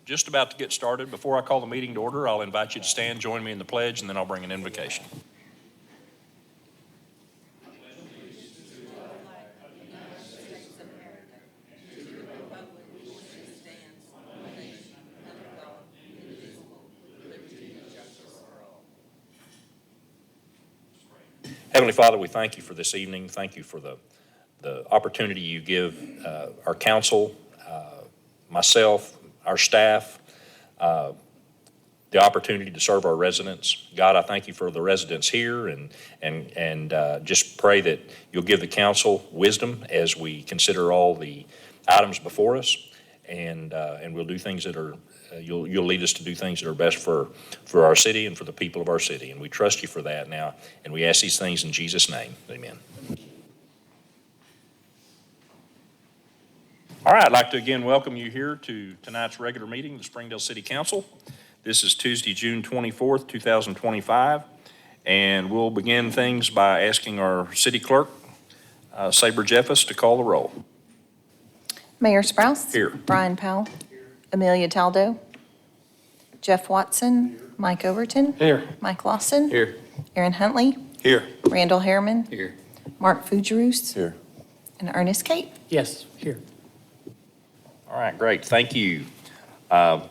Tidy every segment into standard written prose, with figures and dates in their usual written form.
just about to get started. Before I call the meeting to order, I'll invite you to stand, join me in the pledge, and then I'll bring an invocation. Heavenly Father, we thank you for this evening. Thank you for the opportunity you give our council, myself, our staff, the opportunity to serve our residents. God, I thank you for the residents here and just pray that you'll give the council wisdom as we consider all the items before us, and we'll do things that are you'll lead us to do things that are best for our city and for the people of our city. And we trust you for that now. And we ask these things in Jesus' name. Amen. All right, I'd like to again welcome you here to tonight's regular meeting of the Springdale City Council. This is Tuesday, June 24th, 2025. And we'll begin things by asking our city clerk, Saber Jeffus, to call the roll. Mayor Sprouse. Here. Brian Powell. Amelia Taldo. Jeff Watson. Mike Overton. Here. Mike Lawson. Here. Aaron Huntley. Here. Randall Harriman. Here. Mark Fugerus. Here. And Ernest Cape. Yes, here. All right, great. Thank you. We'll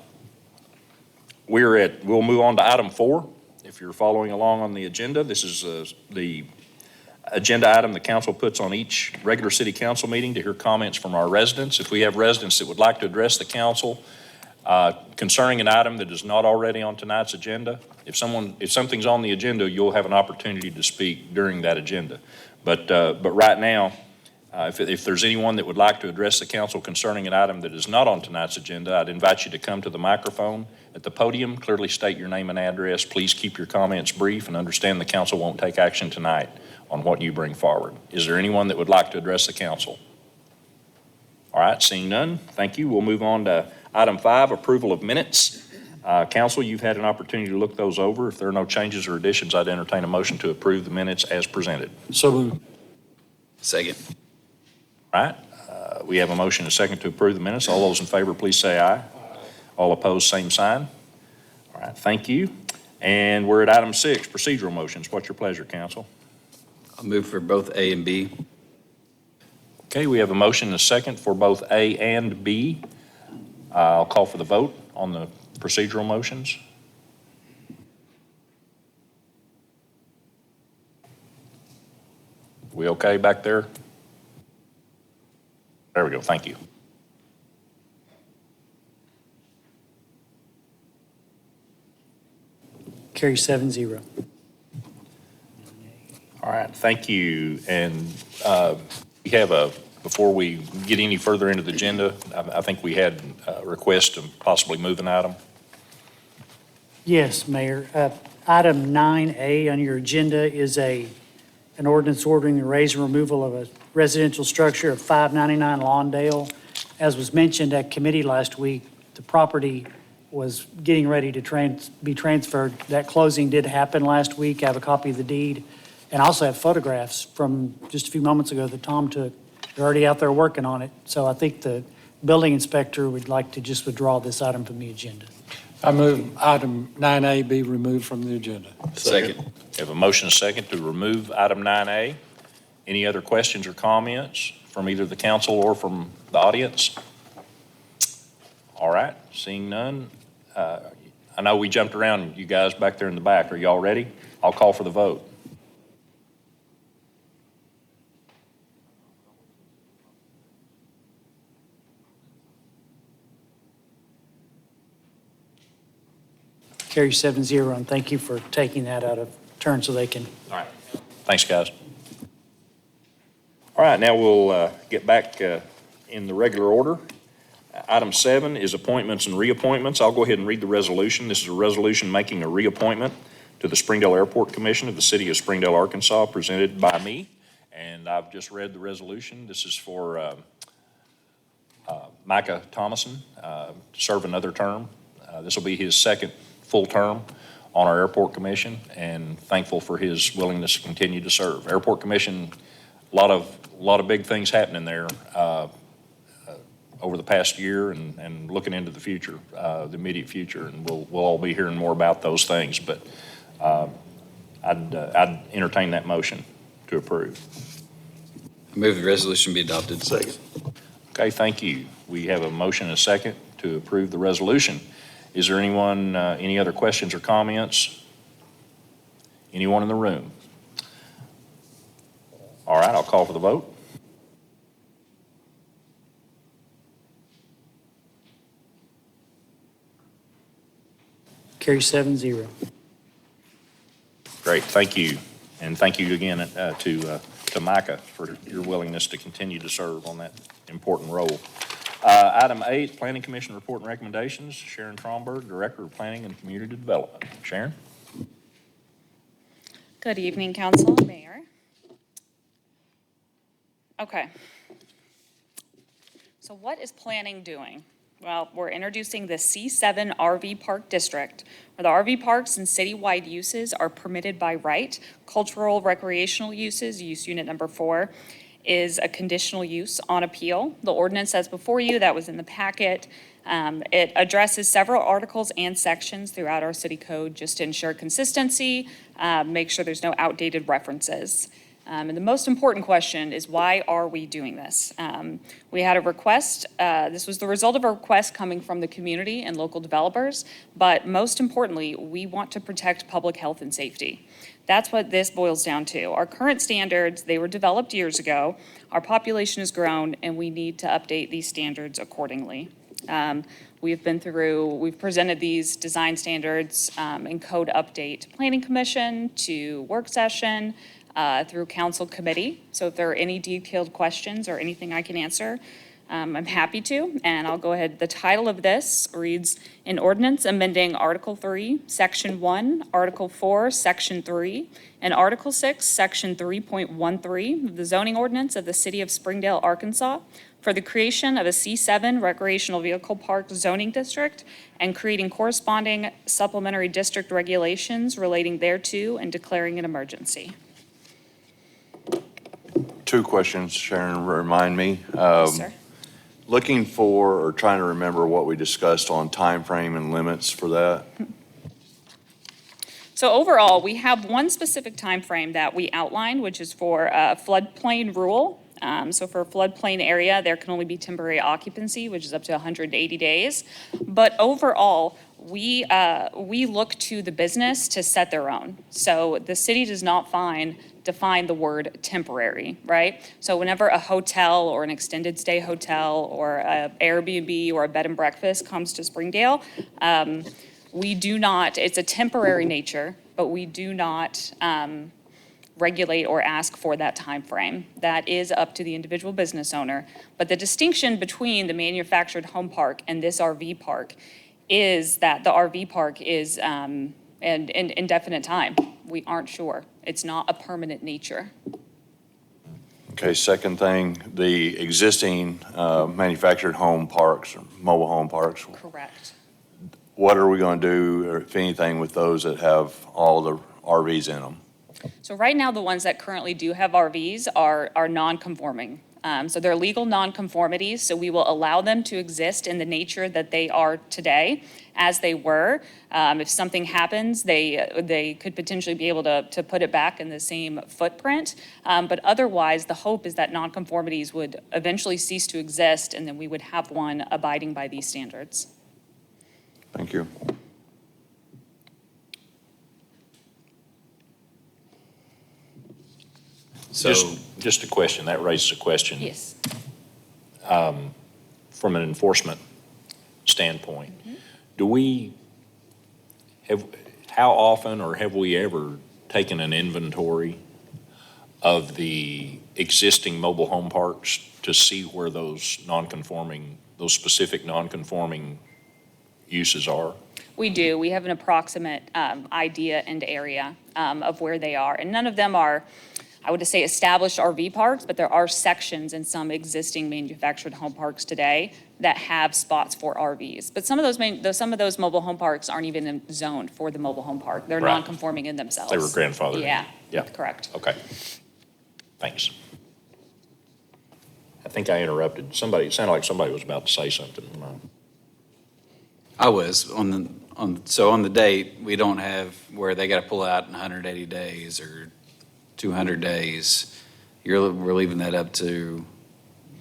move on to item 4. If you're following along on the agenda, this is the agenda item the council puts on each regular city council meeting to hear comments from our residents. If we have residents that would like to address the council concerning an item that is not already on tonight's agenda, if something's on the agenda, you'll have an opportunity to speak during that agenda. But right now, if there's anyone that would like to address the council concerning an item that is not on tonight's agenda, I'd invite you to come to the microphone at the podium, clearly state your name and address. Please keep your comments brief and understand the council won't take action tonight on what you bring forward. Is there anyone that would like to address the council? All right, seeing none, thank you. We'll move on to item 5, approval of minutes. Council, you've had an opportunity to look those over. If there are no changes or additions, I'd entertain a motion to approve the minutes as presented. So moved. Second. All right, we have a motion and a second to approve the minutes. All those in favor, please say aye. All opposed, same sign. All right, thank you. And we're at item 6, procedural motions. What's your pleasure, council? I'll move for both A and B. Okay, we have a motion and a second for both A and B. I'll call for the vote on the procedural motions. We okay back there? There we go, thank you. Carry 7-0. All right, thank you. And we have before we get any further into the agenda, I think we had a request to possibly move an item. Yes, Mayor. Item 9A on your agenda is an ordinance ordering the raise and removal of a residential structure at 599 Lawndale. As was mentioned at committee last week, the property was getting ready to be transferred. That closing did happen last week. I have a copy of the deed and I also have photographs from just a few moments ago that Tom took. They're already out there working on it. So I think the building inspector would like to just withdraw this item from the agenda. I move item 9A be removed from the agenda. Second. We have a motion and a second to remove item 9A. Any other questions or comments from either the council or from the audience? All right, seeing none. I know we jumped around, you guys back there in the back. Are y'all ready? I'll call for the vote. Carry 7-0, and thank you for taking that out of turn so they can. All right, thanks, guys. All right, now we'll get back in the regular order. Item 7 is appointments and reappointments. I'll go ahead and read the resolution. This is a resolution making a reappointment to the Springdale Airport Commission of the City of Springdale, Arkansas, presented by me. And I've just read the resolution. This is for Micah Thomason to serve another term. This will be his second full term on our Airport Commission, and thankful for his willingness to continue to serve. Airport Commission, a lot of big things happening there. over the past year and looking into the future, the immediate future, and we'll all be hearing more about those things. But I'd entertain that motion to approve. I move the resolution be adopted. Second. Okay, thank you. We have a motion and a second to approve the resolution. Is there anyone, any other questions or comments? Anyone in the room? All right, I'll call for the vote. Carries 7-0. Great, thank you. And thank you again to Micah for your willingness to continue to serve on that important role. Item 8, Planning Commission report and recommendations. Sharon Tromberg, Director of Planning and Community Development. Sharon? Good evening, Council and Mayor. Okay. So what is planning doing? Well, we're introducing the C7 RV Park District, where the RV parks and citywide uses are permitted by right. Cultural recreational uses, use unit number 4, is a conditional use on appeal. The ordinance that's before you, that was in the packet. It addresses several articles and sections throughout our city code just to ensure consistency, make sure there's no outdated references. And the most important question is, why are we doing this? We had a request. This was the result of a request coming from the community and local developers, but most importantly, we want to protect public health and safety. That's what this boils down to. Our current standards, they were developed years ago. Our population has grown, and we need to update these standards accordingly. We've presented these design standards and code update to Planning Commission, to work session, through council committee. So if there are any detailed questions or anything I can answer, I'm happy to, and I'll go ahead. The title of this reads, an ordinance amending Article 3, Section 1, Article 4, Section 3, and Article 6, Section 3.13 of the zoning ordinance of the City of Springdale, Arkansas, for the creation of a C7 recreational vehicle park zoning district and creating corresponding supplementary district regulations relating thereto and declaring an emergency. Two questions, Sharon, remind me. Yes, sir. Looking for or trying to remember what we discussed on time frame and limits for that. So overall, we have one specific time frame that we outlined, which is for floodplain rule. So for a floodplain area, there can only be temporary occupancy, which is up to 180 days. But overall, we look to the business to set their own. So the city does not define the word temporary, right? So whenever a hotel or an extended stay hotel or a Airbnb or a bed and breakfast comes to Springdale, we do not, it's a temporary nature, but we do not regulate or ask for that time frame. That is up to the individual business owner. But the distinction between the manufactured home park and this RV park is that the RV park is an indefinite time. We aren't sure. It's not a permanent nature. Okay, second thing, the existing manufactured home parks, or mobile home parks, Correct. what are we going to do, or if anything, with those that have all the RVs in them? So right now, the ones that currently do have RVs are non-conforming. So they're legal non-conformities, so we will allow them to exist in the nature that they are today, as they were. If something happens, they could potentially be able to put it back in the same footprint. But otherwise, the hope is that non-conformities would eventually cease to exist, and then we would have one abiding by these standards. Thank you. So, Just a question, that raises a question. Yes. From an enforcement standpoint, how often or have we ever taken an inventory of the existing mobile home parks to see where those specific non-conforming uses are? We do. We have an approximate idea and area of where they are. And none of them are, I would say, established RV parks, but there are sections in some existing manufactured home parks today that have spots for RVs. But some of those mobile home parks aren't even zoned for the mobile home park. They're Right. non-conforming in themselves. They were grandfathered in. Yeah. Yeah. Correct. Okay. Thanks. I think I interrupted. Somebody, it sounded like somebody was about to say something. I was on the date, we don't have where they got to pull out in 180 days or 200 days. We're leaving that up to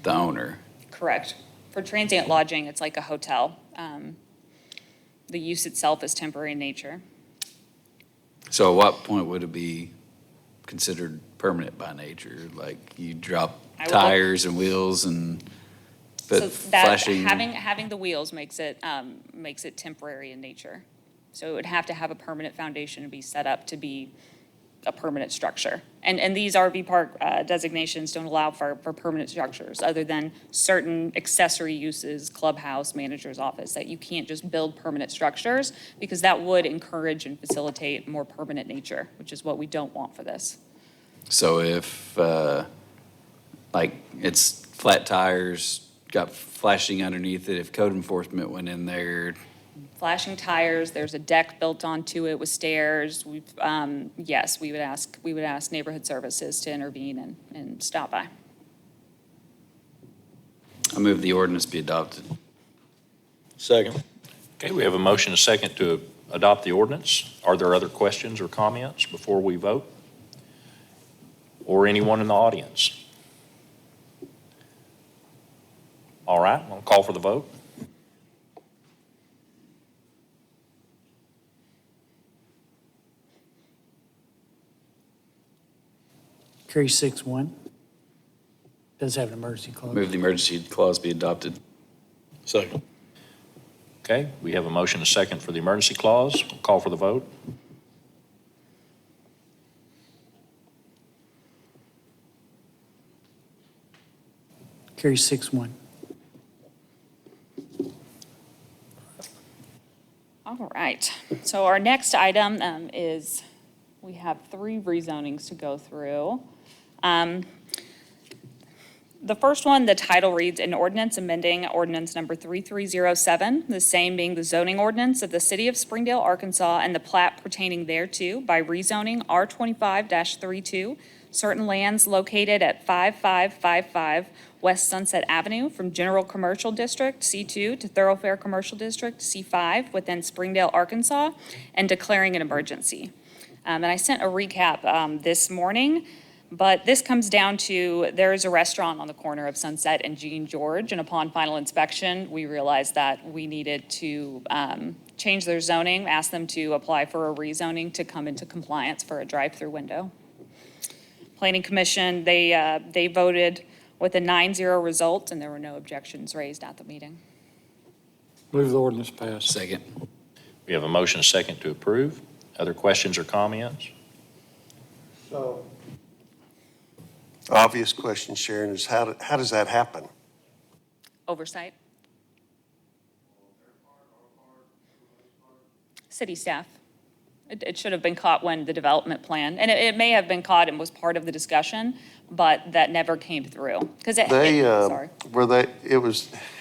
the owner. Correct. For transient lodging, it's like a hotel. The use itself is temporary in nature. So at what point would it be considered permanent by nature? Like you drop I would- tires and wheels and So but that, flashing. having the wheels makes it temporary in nature. So it would have to have a permanent foundation and be set up to be a permanent structure. And these RV park designations don't allow for permanent structures other than certain accessory uses, clubhouse, manager's office, that you can't just build permanent structures because that would encourage and facilitate more permanent nature, which is what we don't want for this. So if, like, it's flat tires, got flashing underneath it, if code enforcement went in there, Flashing tires, there's a deck built onto it with stairs. Yes, we would ask neighborhood services to intervene and stop by. I move the ordinance be adopted. Second. Okay, we have a motion, a second to adopt the ordinance. Are there other questions or comments before we vote? Or anyone in the audience? All right, I'll call for the vote. Carries 6-1. Does have an emergency clause. Move the emergency clause be adopted. Second. Okay, we have a motion, a second for the emergency clause. We'll call for the vote. Carries 6-1. All right, so our next item is, we have 3 rezonings to go through. The first one, the title reads, an ordinance amending ordinance number 3307, the same being the zoning ordinance of the city of Springdale, Arkansas, and the plat pertaining thereto by rezoning R25-32, certain lands located at 5555 West Sunset Avenue from General Commercial District, C2, to Thoroughfare Commercial District, C5, within Springdale, Arkansas, and declaring an emergency. And I sent a recap this morning. But this comes down to, there is a restaurant on the corner of Sunset and Jean George, and upon final inspection, we realized that we needed to change their zoning, ask them to apply for a rezoning to come into compliance for a drive-through window. Planning Commission, they voted with a 9-0 result, and there were no objections raised at the meeting. Move the ordinance pass. Second. We have a motion, a second to approve. Other questions or comments? So, obvious question, Sharon, is how does that happen? Oversight. City staff. It should have been caught when the development plan, and it may have been caught and was part of the discussion, but that never came through. Because sorry,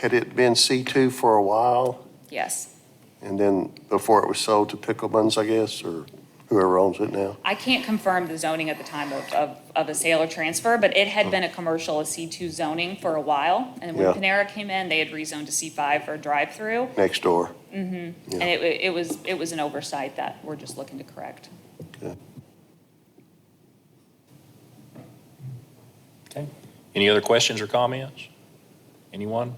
Had it been C2 for a while, yes. and then before it was sold to Pickleman's, I guess, or whoever owns it now? I can't confirm the zoning at the time of a sale or transfer, but it had been a commercial, a C2 zoning for a while. And when Yeah. Panera came in, they had rezoned to C5 for a drive-through. Next door. And Yeah. it was an oversight that we're just looking to correct. Okay. Okay. Any other questions or comments? Anyone?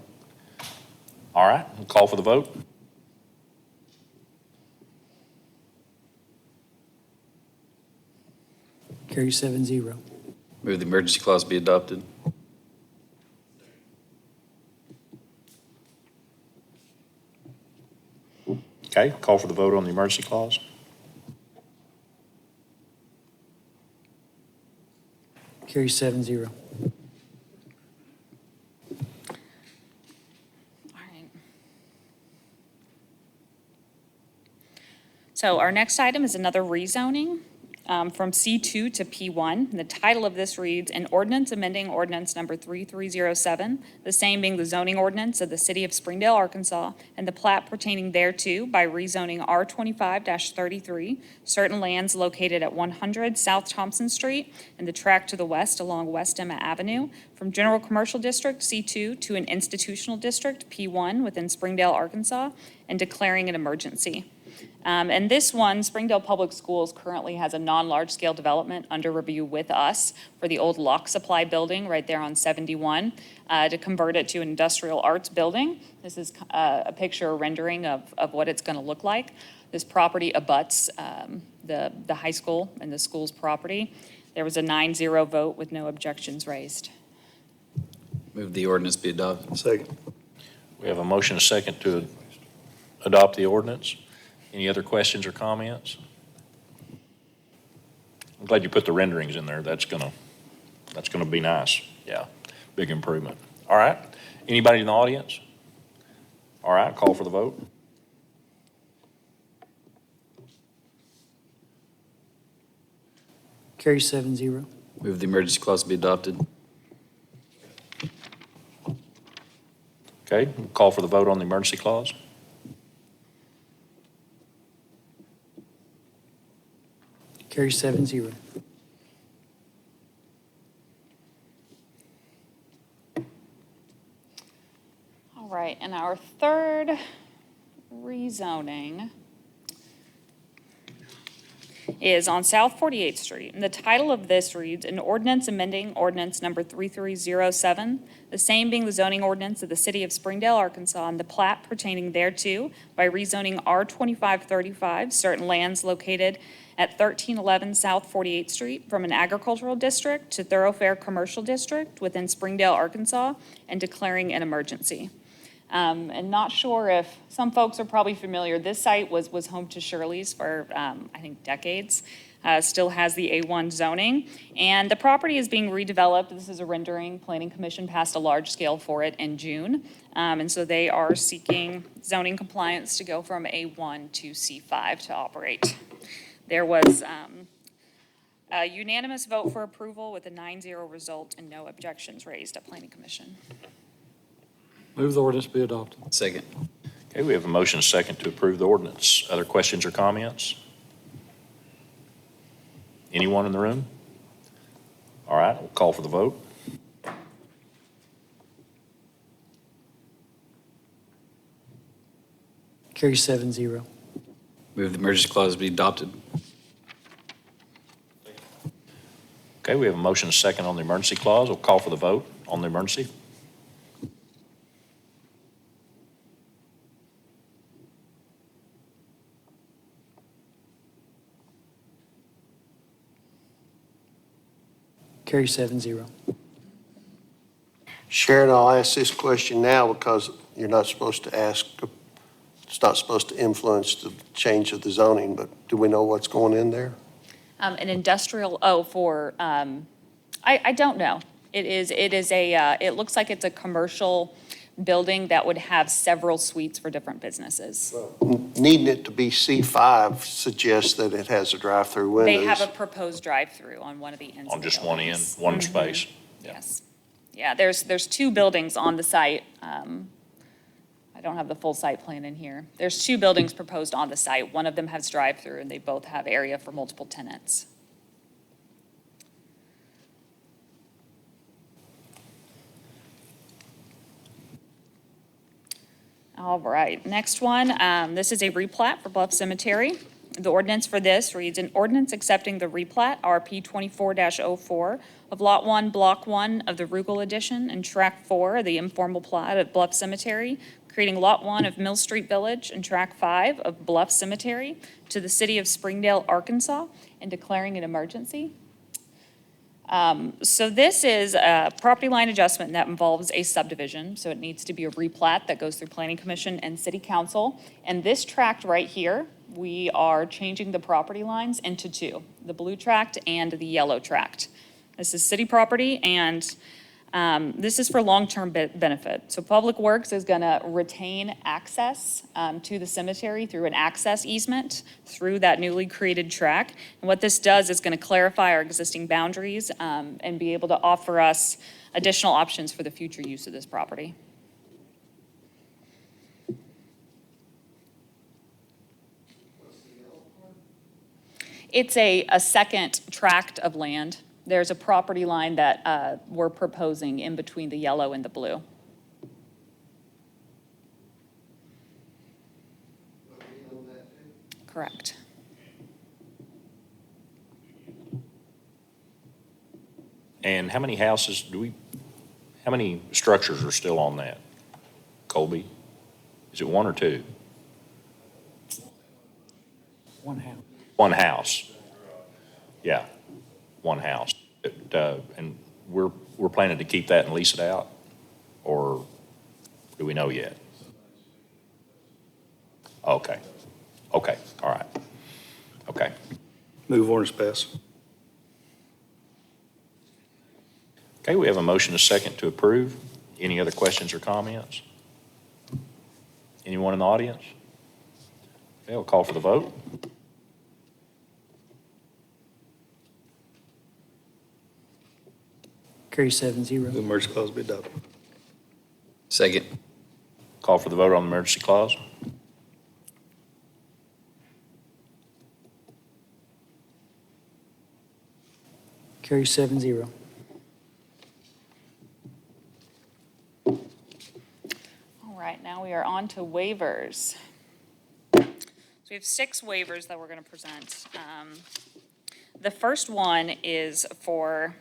All right, we'll call for the vote. Carries 7-0. Move the emergency clause be adopted. Okay, call for the vote on the emergency clause. Carries 7-0. All right. So our next item is another rezoning. from C2 to P1. And the title of this reads, "An Ordinance Amending Ordinance Number 3307, the same being the zoning ordinance of the City of Springdale, Arkansas, and the plat pertaining thereto by rezoning R25-33, certain lands located at 100 South Thompson Street and the tract to the west along West Emma Avenue, from General Commercial District C2 to an Institutional District P1 within Springdale, Arkansas, and declaring an emergency." And this one, Springdale Public Schools currently has a non-large-scale development under review with us for the old Lock Supply building right there on 71 to convert it to an industrial arts building. This is a picture, a rendering of what it's going to look like. This property abuts the high school and the school's property. There was a 9-0 vote with no objections raised. Move the ordinance be adopted. Second. We have a motion, and a second to adopt the ordinance. Any other questions or comments? I'm glad you put the renderings in there. That's gonna be nice. Yeah, big improvement. All right. Anybody in the audience? All right, call for the vote. Carries 7-0. Move the emergency clause be adopted. Okay, we'll call for the vote on the emergency clause. Carries 7-0. All right, and our third rezoning is on South 48th Street. And the title of this reads, "An Ordinance Amending Ordinance Number 3307, the same being the zoning ordinance of the City of Springdale, Arkansas, and the plat pertaining thereto by rezoning R2535, certain lands located at 1311 South 48th Street from an agricultural district to thoroughfare commercial district within Springdale, Arkansas, and declaring an emergency." And not sure if, some folks are probably familiar, this site was home to Shirley's for, I think, decades. Still has the A1 zoning, and the property is being redeveloped. This is a rendering. Planning Commission passed a large scale for it in June. And so they are seeking zoning compliance to go from A1 to C5 to operate. There was a unanimous vote for approval with a 9-0 result and no objections raised at Planning Commission. Move the ordinance be adopted. Second. Okay, we have a motion, and a second to approve the ordinance. Other questions or comments? Anyone in the room? All right, we'll call for the vote. Carries 7-0. Move the emergency clause be adopted. Okay, we have a motion, and a second on the emergency clause. We'll call for the vote on the emergency. Carries 7-0. Sharon, I'll ask this question now because you're not supposed to ask, it's not supposed to influence the change of the zoning, but do we know what's going in there? An industrial, I don't know. It looks like it's a commercial building that would have several suites for different businesses. Needing it to be C5 suggests that it has a drive-through windows. They have a proposed drive-through on one of the ends On of the just one end, buildings. one space. Yeah. Yes. Yeah, there's two buildings on the site. I don't have the full site plan in here. There's two buildings proposed on the site. One of them has drive-through, and they both have area for multiple tenants. All right, next one. This is a replat for Bluff Cemetery. The ordinance for this reads, "An ordinance accepting the replat, RP 24-04, of Lot 1, Block 1 of the Rugel Edition and Track 4 of the informal plat at Bluff Cemetery, creating Lot 1 of Mill Street Village and Track 5 of Bluff Cemetery to the City of Springdale, Arkansas, and declaring an emergency." So this is a property line adjustment that involves a subdivision, so it needs to be a replat that goes through Planning Commission and City Council. And this tract right here, we are changing the property lines into two, the blue tract and the yellow tract. This is city property, and This is for long-term benefit. So Public Works is going to retain access to the cemetery through an access easement through that newly created track. And what this does is going to clarify our existing boundaries and be able to offer us additional options for the future use of this property. It's a second tract of land. There's a property line that we're proposing in between the yellow and the blue. Correct. And how many houses how many structures are still on that? Colby? Is it one or two? One house. One house. Yeah, one house. And we're planning to keep that and lease it out? Or do we know yet? Okay, all right. Okay. Move ordinance pass. Okay, we have a motion, a second to approve. Any other questions or comments? Anyone in the audience? Okay, I'll call for the vote. Carry 7-0. The emergency clause be adopted. Second. Call for the vote on the emergency clause. Carry 7-0. All right, now we are on to waivers. So we have 6 waivers that we're going to present. The first one is for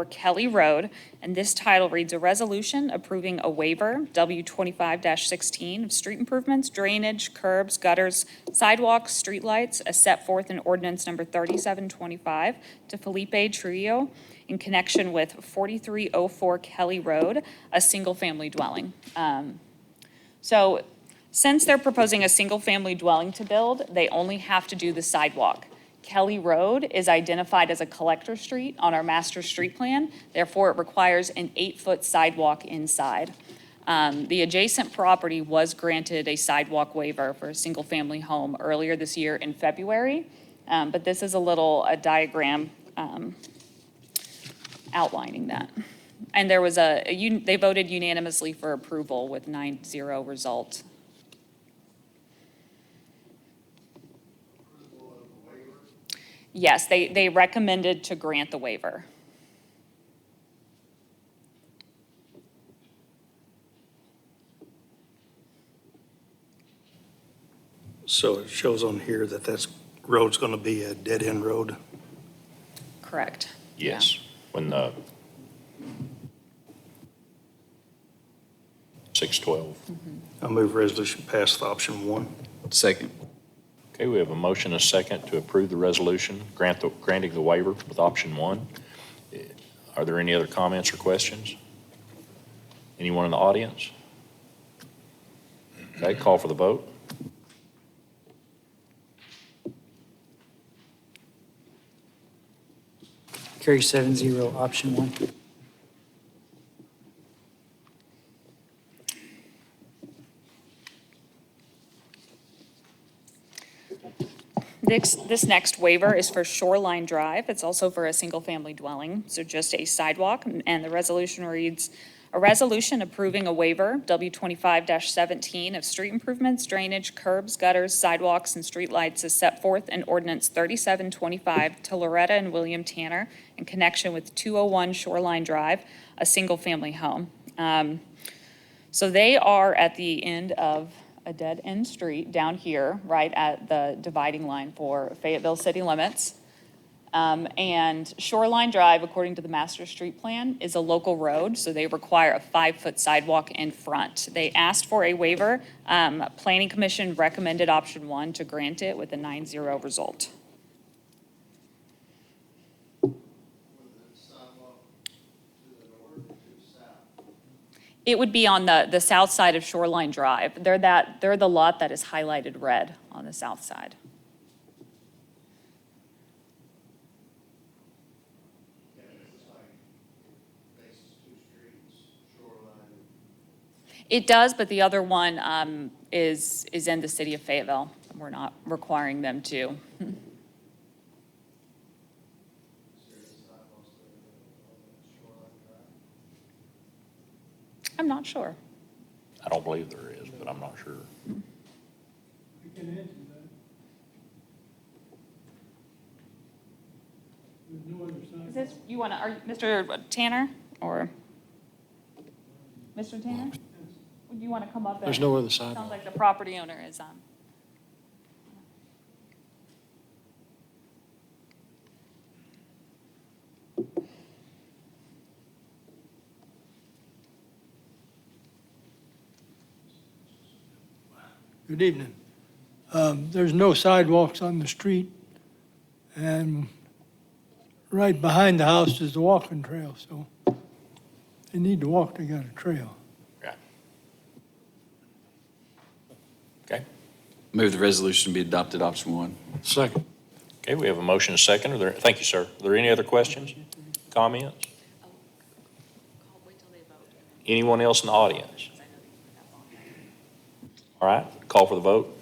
Kelly Road, and this title reads, "A resolution approving a waiver, W25-16, of street improvements, drainage, curbs, gutters, sidewalks, streetlights, as set forth in ordinance number 3725 to Felipe Trillo in connection with 4304 Kelly Road, a single-family dwelling." So since they're proposing a single-family dwelling to build, they only have to do the sidewalk. Kelly Road is identified as a collector street on our master street plan. Therefore, it requires an 8-foot sidewalk inside. The adjacent property was granted a sidewalk waiver for a single-family home earlier this year in February. But this is a diagram outlining that. And there was they voted unanimously for approval with 9-0 result. Yes, they recommended to grant the waiver. So it shows on here that road's going to be a dead-end road. Correct. Yes, when the 612. I move resolution pass with option 1. Second. Okay, we have a motion, a second to approve the resolution, granting the waiver with option 1. Are there any other comments or questions? Anyone in the audience? Okay, call for the vote. Carry 7-0, option 1. This next waiver is for Shoreline Drive. It's also for a single-family dwelling, so just a sidewalk. And the resolution reads, "A resolution approving a waiver, W25-17, of street improvements, drainage, curbs, gutters, sidewalks, and streetlights as set forth in ordinance 3725 to Loretta and William Tanner in connection with 201 Shoreline Drive, a single-family home." So they are at the end of a dead-end street down here, right at the dividing line for Fayetteville city limits. And Shoreline Drive, according to the master street plan, is a local road, so they require a 5-foot sidewalk in front. They asked for a waiver. Planning Commission recommended option 1 to grant it with a 9-0 result. It would be on the south side of Shoreline Drive. They're the lot that is highlighted red on the south side. It does, but the other one is in the city of Fayetteville. We're not requiring them to. I'm not sure. I don't believe there is, but I'm not sure. Is this, you want to, are Mr. Tanner or Mr. Tanner? Would you want to come up? There's and- no other Sounds sidewalk. like the property owner is, Good evening. There's no sidewalks on the street, and right behind the house is the walking trail, so they need to walk, they got a trail. Okay. Move the resolution be adopted, option one. Second. Okay, we have a motion and a second. Thank you, sir. Are there any other questions, comments? Anyone else in the audience? All right, call for the vote.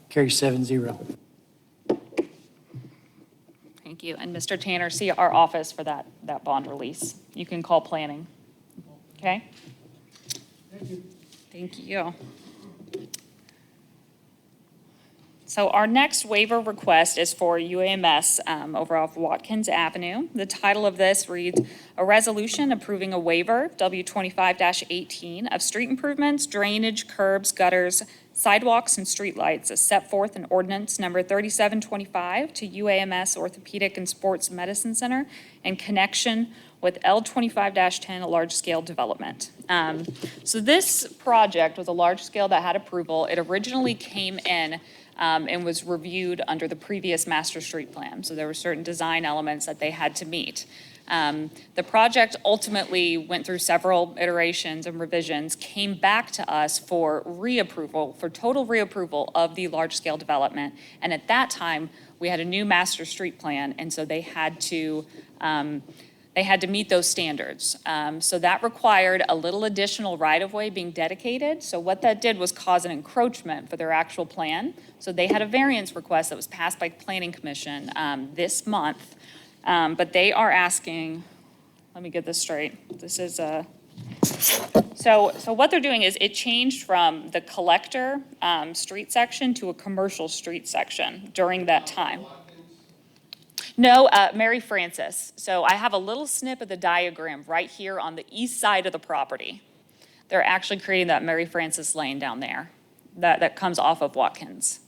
Carry 7-0. thank you. And Mr. Tanner, see our office for that bond release. You can call planning. Okay? Thank you. So our next waiver request is for UAMS over off Watkins Avenue. The title of this reads, "A resolution approving a waiver, W25-18, of street improvements, drainage, curbs, gutters, sidewalks, and streetlights as set forth in ordinance number 3725 to UAMS Orthopedic and Sports Medicine Center in connection with L25-10, a large-scale development." So this project was a large scale that had approval. It originally came in and was reviewed under the previous master street plan. So there were certain design elements that they had to meet. The project ultimately went through several iterations and revisions, came back to us for reapproval, for total reapproval of the large-scale development. And at that time, we had a new master street plan, and so they had to meet those standards. So that required a little additional right-of-way being dedicated. So what that did was cause an encroachment for their actual plan. So they had a variance request that was passed by the Planning Commission this month. But they are asking, let me get this straight. This is so what they're doing is it changed from the collector street section to a commercial street section during that time. No, Mary Frances. So I have a little snip of the diagram right here on the east side of the property. They're actually creating that Mary Frances Lane down there that comes off of Watkins.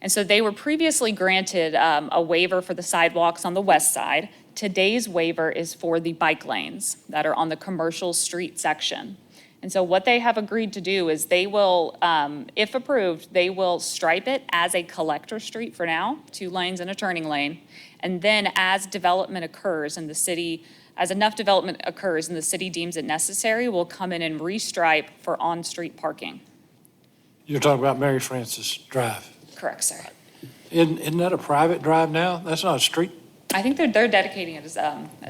And so they were previously granted a waiver for the sidewalks on the west side. Today's waiver is for the bike lanes that are on the commercial street section. And so what they have agreed to do is they will, if approved, they will stripe it as a collector street for now, 2 lanes and a turning lane. And then as development occurs in the city, as enough development occurs and the city deems it necessary, we'll come in and restripe for on-street parking. You're talking about Mary Frances Drive. Correct, sir. Isn't that a private drive now? That's not a street. I think they're dedicating it as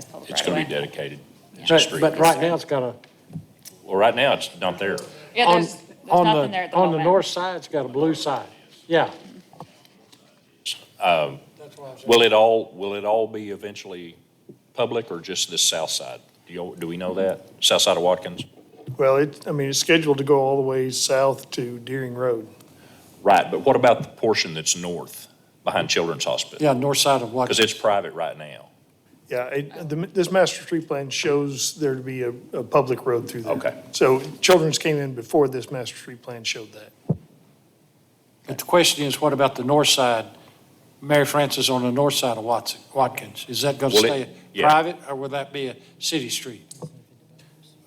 public It's right going away. to be dedicated. It's a But street. but right now, it's got a, Well, right now, it's not there. Yeah, on, there's on nothing there at the on the moment. north side, it's got a blue side. Yeah. Will it all be eventually public or just the south side? Do we know that? South side of Watkins? Well, it's scheduled to go all the way south to Deering Road. Right, but what about the portion that's north, behind Children's Hospital? Yeah, north side of Because Watkins. it's private right now. Yeah, this master street plan shows there to be a public road through there. Okay. So Children's came in before this master street plan showed that. But the question is, what about the north side? Mary Frances on the north side of Watkins. Is that going to Will it- stay yeah. private or will that be a city street?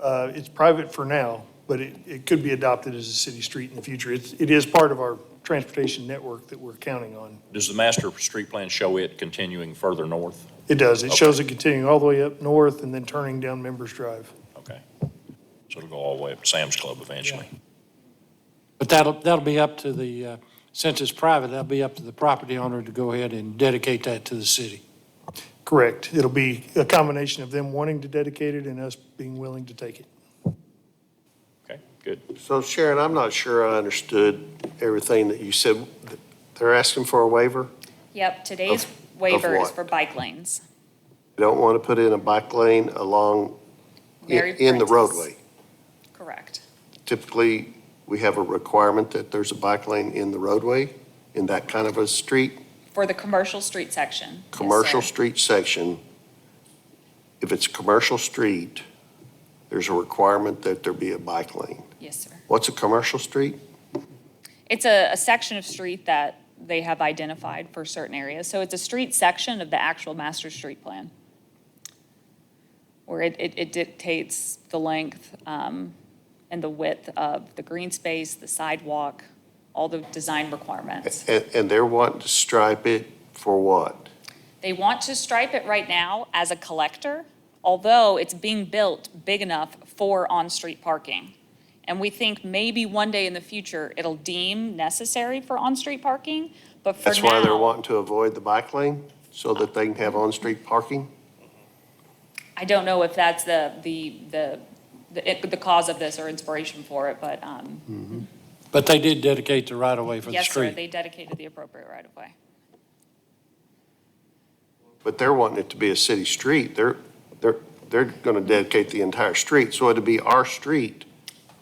It's private for now, but it could be adopted as a city street in the future. It is part of our transportation network that we're counting on. Does the master street plan show it continuing further north? It does. It Okay. shows it continuing all the way up north and then turning down Members Drive. Okay. So it'll go all the way up to Sam's Club eventually. But that'll be up to since it's private, that'll be up to the property owner to go ahead and dedicate that to the city. Correct. It'll be a combination of them wanting to dedicate it and us being willing to take it. Okay, good. So Sharon, I'm not sure I understood everything that you said. They're asking for a waiver? Yep, today's Of waiver is what? for bike lanes. They don't want to put in a bike lane along, Mary in the Frances. roadway. Correct. Typically, we have a requirement that there's a bike lane in the roadway, in that kind of a street, For the commercial street section. Yes, commercial sir. street section. If it's a commercial street, there's a requirement that there be a bike lane. Yes, sir. What's a commercial street? It's a section of street that they have identified for certain areas. So it's a street section of the actual master street plan, where it dictates the length and the width of the green space, the sidewalk, all the design requirements. And they're wanting to stripe it for what? They want to stripe it right now as a collector, although it's being built big enough for on-street parking. And we think maybe one day in the future, it'll deem necessary for on-street parking, but for now. That's why they're wanting to avoid the bike lane, so that they can have on-street parking? I don't know if that's the cause of this or inspiration for it, but, But they did dedicate the right-of-way for the yes, sir, street. they dedicated the appropriate right-of-way. But they're wanting it to be a city street. They're going to dedicate the entire street, so it'll be our street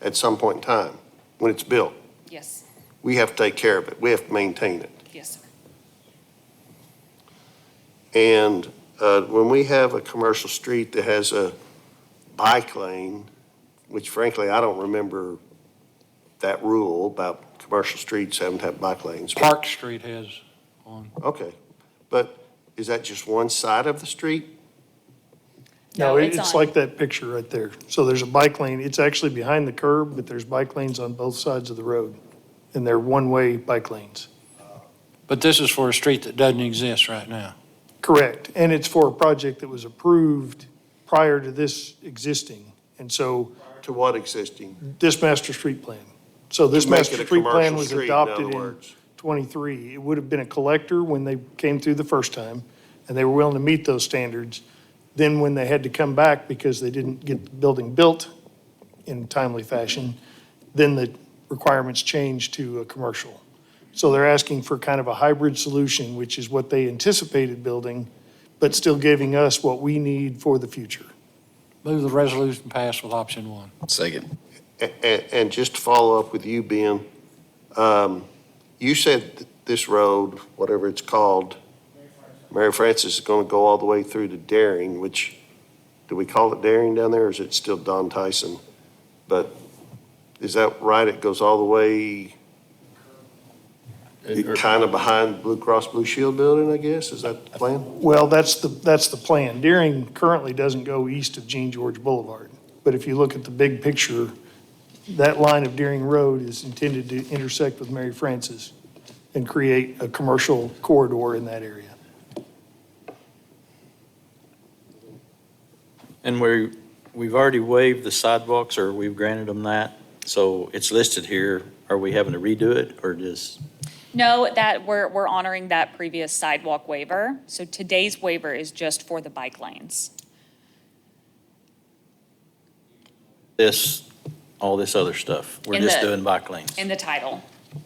at some point in time, when it's built. Yes, We have to take care of it. We have to maintain it. yes, sir. And when we have a commercial street that has a bike lane, which frankly, I don't remember that rule about commercial streets having to have bike lanes. Park Street has one. Okay, but is that just one side of the street? No, it's it's on- like that picture right there. So there's a bike lane. It's actually behind the curb, but there's bike lanes on both sides of the road. And they're one-way bike lanes. But this is for a street that doesn't exist right now. Correct. And it's for a project that was approved prior to this existing. And so To what existing? this master street plan. So this To make master it a street plan commercial was street, in adopted other in words. '23. It would have been a collector when they came through the first time, and they were willing to meet those standards. Then when they had to come back because they didn't get the building built in a timely fashion, then the requirements changed to a commercial. So they're asking for kind of a hybrid solution, which is what they anticipated building, but still giving us what we need for the future. Move the resolution passed with option one. Second. And just to follow up with you, Ben, you said that this road, whatever it's called, Mary Frances, is going to go all the way through to Daring, which, do we call it Daring down there, or is it still Don Tyson? But is that right? It goes all the way kind of behind Blue Cross Blue Shield building, I guess? Is that the plan? Well, that's the plan. Deering currently doesn't go east of Jean George Boulevard. But if you look at the big picture, that line of Deering Road is intended to intersect with Mary Frances and create a commercial corridor in that area. And we've already waived the sidewalks, or we've granted them that, so it's listed here. Are we having to redo it, or just? No, that, we're honoring that previous sidewalk waiver. So today's waiver is just for the bike lanes. All this other stuff? We're In just the- doing bike lanes? In the title,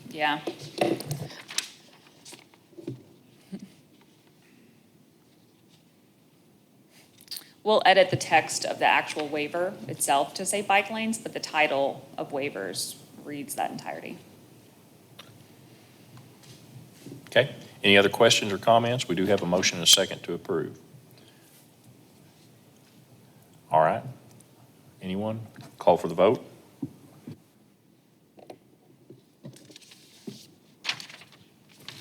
yeah. We'll edit the text of the actual waiver itself to say bike lanes, but the title of waivers reads that entirety. Okay, any other questions or comments? We do have a motion and a second to approve. All right. Anyone? Call for the vote.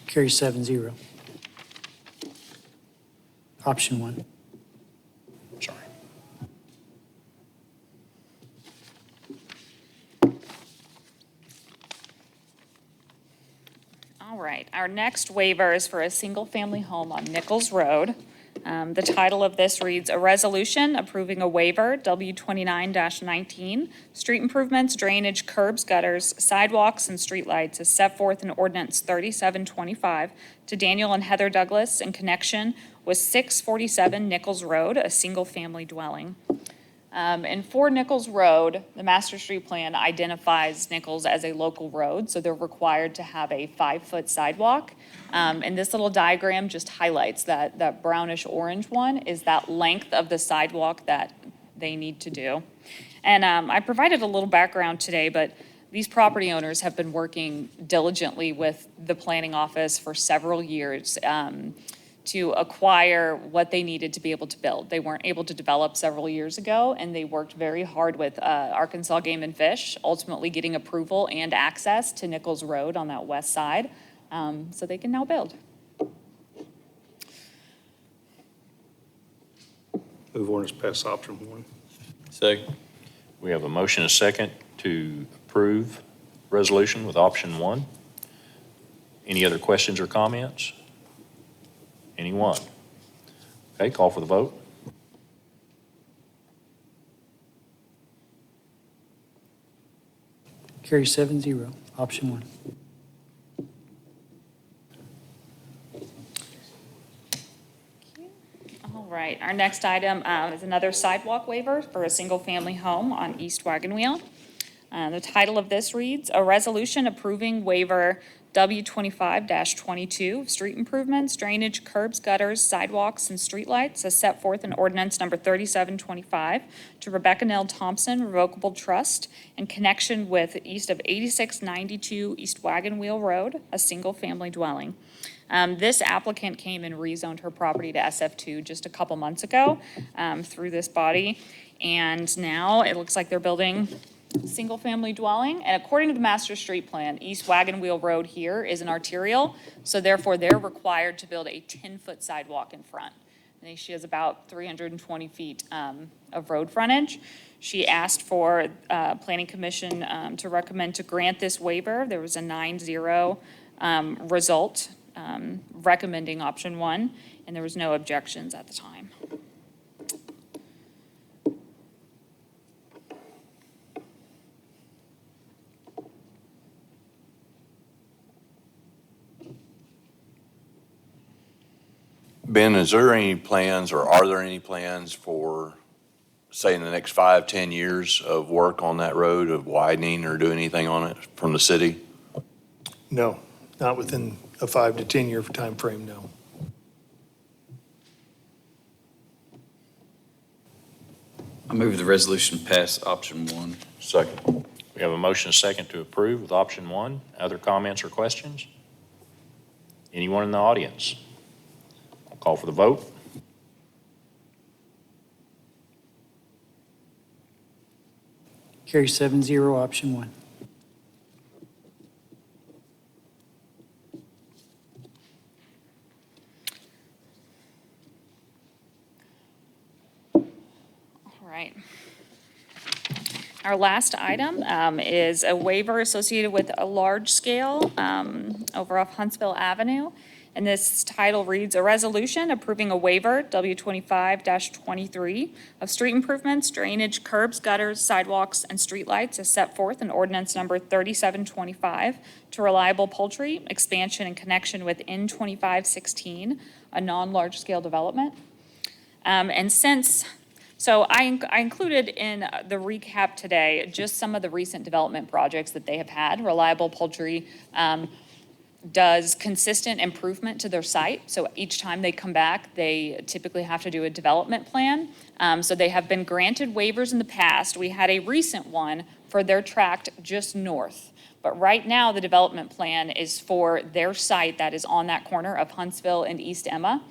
Carry 7-0. Option one. Sorry. All right, our next waiver is for a single-family home on Nichols Road. The title of this reads, "A Resolution Approving a Waiver, W29-19, Street Improvements, Drainage, Curbs, Gutters, Sidewalks, and Streetlights as set forth in Ordinance 3725 to Daniel and Heather Douglas in connection was 647 Nichols Road, a single-family dwelling. And for Nichols Road, the master street plan identifies Nichols as a local road, so they're required to have a 5-foot sidewalk. And this little diagram just highlights that brownish orange one is that length of the sidewalk that they need to do. And I provided a little background today, but these property owners have been working diligently with the planning office for several years to acquire what they needed to be able to build. They weren't able to develop several years ago, and they worked very hard with Arkansas Game and Fish, ultimately getting approval and access to Nichols Road on that west side, so they can now build. Move ordinance pass option 1. Second. We have a motion and a second to approve resolution with option 1. Any other questions or comments? Anyone? Okay, call for the vote. Carry 7-0, option 1. All right, our next item is another sidewalk waiver for a single-family home on East Wagon Wheel. The title of this reads, "A resolution approving waiver W25-22, street improvements, drainage, curbs, gutters, sidewalks, and streetlights as set forth in ordinance number 3725 to Rebecca Nell Thompson Revocable Trust in connection with east of 8692 East Wagon Wheel Road, a single-family dwelling." This applicant came and rezoned her property to SF2 just a couple months ago through this body. And now it looks like they're building a single-family dwelling. And according to the master street plan, East Wagon Wheel Road here is an arterial. So therefore, they're required to build a 10-foot sidewalk in front. And she has about 320 feet of road frontage. She asked for Planning Commission to recommend to grant this waiver. There was a 9-0 result recommending option 1, and there was no objections at the time. Ben, is there any plans, or are there any plans for, say, in the next 5, 10 years of work on that road, of widening or doing anything on it from the city? No, not within a 5 to 10 year time frame. No. I move the resolution pass option 1. Second. We have a motion and a second to approve with option 1. Other comments or questions? Anyone in the audience? I'll call for the vote. Carry 7-0, option 1. All right. Our last item is a waiver associated with a large scale over off Huntsville Avenue. And this title reads, "A resolution approving a waiver, W25-23, of street improvements, drainage, curbs, gutters, sidewalks, and streetlights as set forth in ordinance number 3725 to Reliable Poultry, expansion in connection with N2516, a non-large scale development." So I included in the recap today just some of the recent development projects that they have had. Reliable Poultry does consistent improvement to their site. So each time they come back, they typically have to do a development plan. So they have been granted waivers in the past. We had a recent one for their tract just north. But right now, the development plan is for their site that is on that corner of Huntsville and East Emma.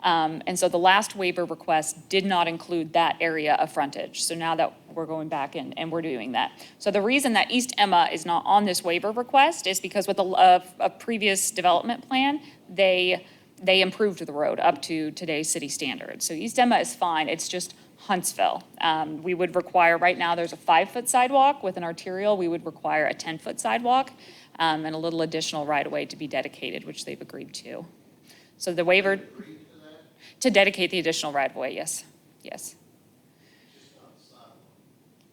And so the last waiver request did not include that area of frontage. So now that we're going back and we're doing that. So the reason that East Emma is not on this waiver request is because with a previous development plan, they improved the road up to today's city standards. So East Emma is fine, it's just Huntsville. We would require, right now, there's a 5-foot sidewalk. With an arterial, we would require a 10-foot sidewalk and a little additional right-of-way to be dedicated, which they've agreed to. So the waiver, to dedicate the additional right-of-way, yes, yes.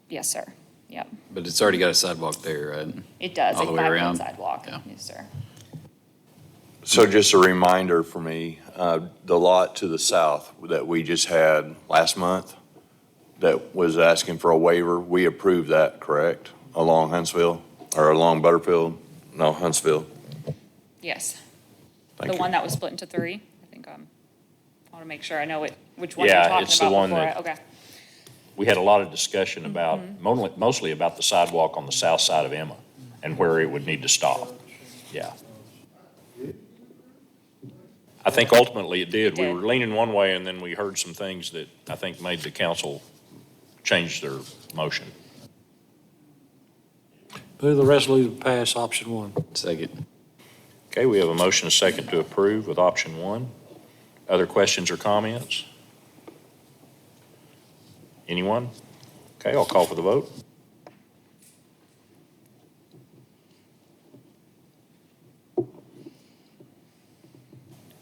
Yes, sir, yep. But it's already got a sidewalk there, right? It does, All a the way 5-foot around? sidewalk, Yeah. yes, sir. So just a reminder for me, the lot to the south that we just had last month that was asking for a waiver, we approved that, correct? Along Huntsville, or along Butterfield? No, Huntsville. Yes. Thank The you. one that was split into three. I think, I want to make sure I know which one you're Yeah, talking it's the about one before. that- Okay. We had a lot of discussion about, mostly about the sidewalk on the south side of Emma and where it would need to stop. Yeah. I think ultimately it did. We Did. were leaning one way, and then we heard some things that I think made the council change their motion. Move the resolution to pass option one. Second. Okay, we have a motion, a second to approve with option one. Other questions or comments? Anyone? Okay, I'll call for the vote.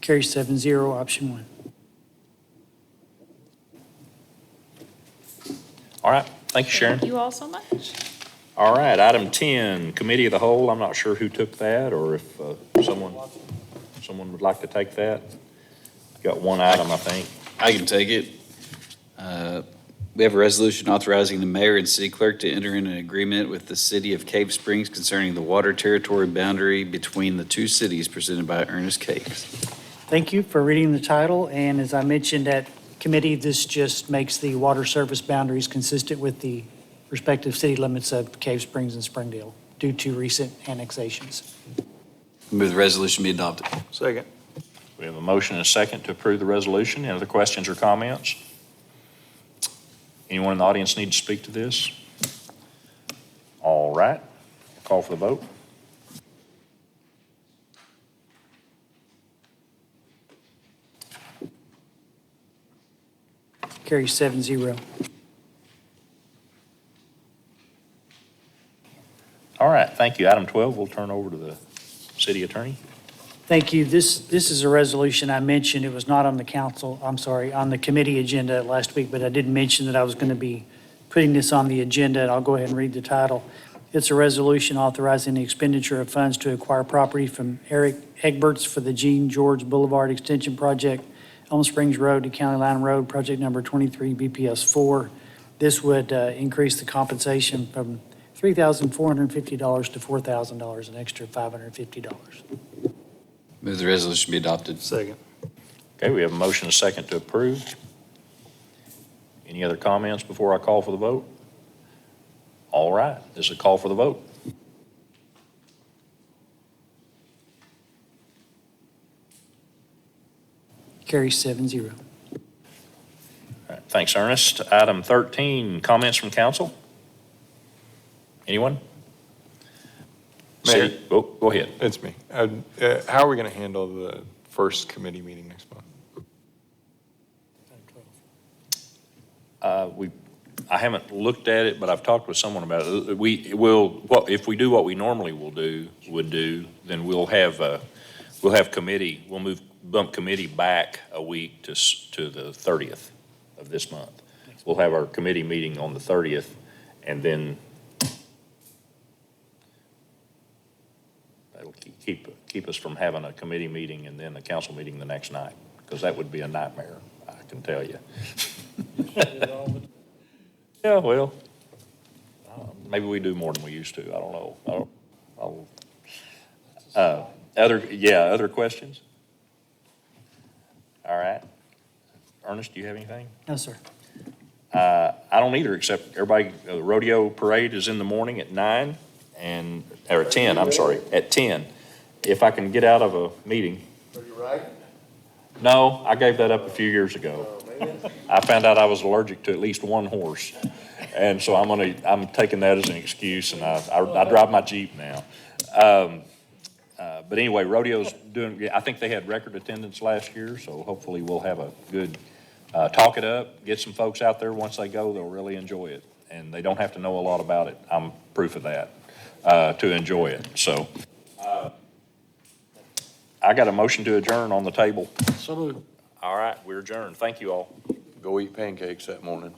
Carrie 7-0, option one. All right, thank you, Sharon. Thank you all so much. All right, item 10, Committee of the Whole. I'm not sure who took that or if someone would like to take that. Got one item, I think. I can take it. We have a resolution authorizing the mayor and city clerk to enter in an agreement with the city of Cave Springs concerning the water territory boundary between the two cities presented by Ernest Cakes. Thank you for reading the title, and as I mentioned at committee, this just makes the water service boundaries consistent with the respective city limits of Cave Springs and Springdale due to recent annexations. Move the resolution be adopted. Second. We have a motion and a second to approve the resolution. Any other questions or comments? Anyone in the audience need to speak to this? All right, call for the vote. Carrie 7-0. All right, thank you. Item 12, we'll turn over to the city attorney. Thank you. This is a resolution I mentioned. It was not on the council, on the committee agenda last week, but I did mention that I was going to be putting this on the agenda, and I'll go ahead and read the title. It's a resolution authorizing the expenditure of funds to acquire property from Eric Egberts for the Jean George Boulevard Extension Project, Elm Springs Road to County Line Road, project number 23 BPS 4. This would increase the compensation from $3,450 to $4,000, an extra $550. Move the resolution be adopted. Second. Okay, we have a motion and a second to approve. Any other comments before I call for the vote? All right, this is a call for the vote. Carries 7-0. All right, thanks, Ernest. Item 13, comments from council? Anyone? Mayor? City- Oh, go ahead. It's me. How are we going to handle the first committee meeting next month? I haven't looked at it, but I've talked with someone about it. If we do what we normally would do, then we'll have committee, bump committee back a week to the 30th of this month. We'll have our committee meeting on the 30th, and then that'll keep us from having a committee meeting and then a council meeting the next night, because that would be a nightmare, I can tell you. Yeah, well, maybe we do more than we used to. I don't know. Other questions? All right. Ernest, do you have anything? No, sir. I don't either, except everybody, the rodeo parade is in the morning at 9 or at 10, I'm sorry, at 10. If I can get out of a meeting. Are you right? No, I gave that up a few years ago. I found out I was allergic to at least one horse. And so I'm taking that as an excuse, and I drive my Jeep now. But anyway, rodeo's I think they had record attendance last year, so hopefully we'll have a good, talk it up, get some folks out there. Once they go, they'll really enjoy it. And they don't have to know a lot about it. I'm proof of that, to enjoy it. So, I got a motion to adjourn on the table. So moved. All right, we're adjourned. Thank you all. Go eat pancakes that morning.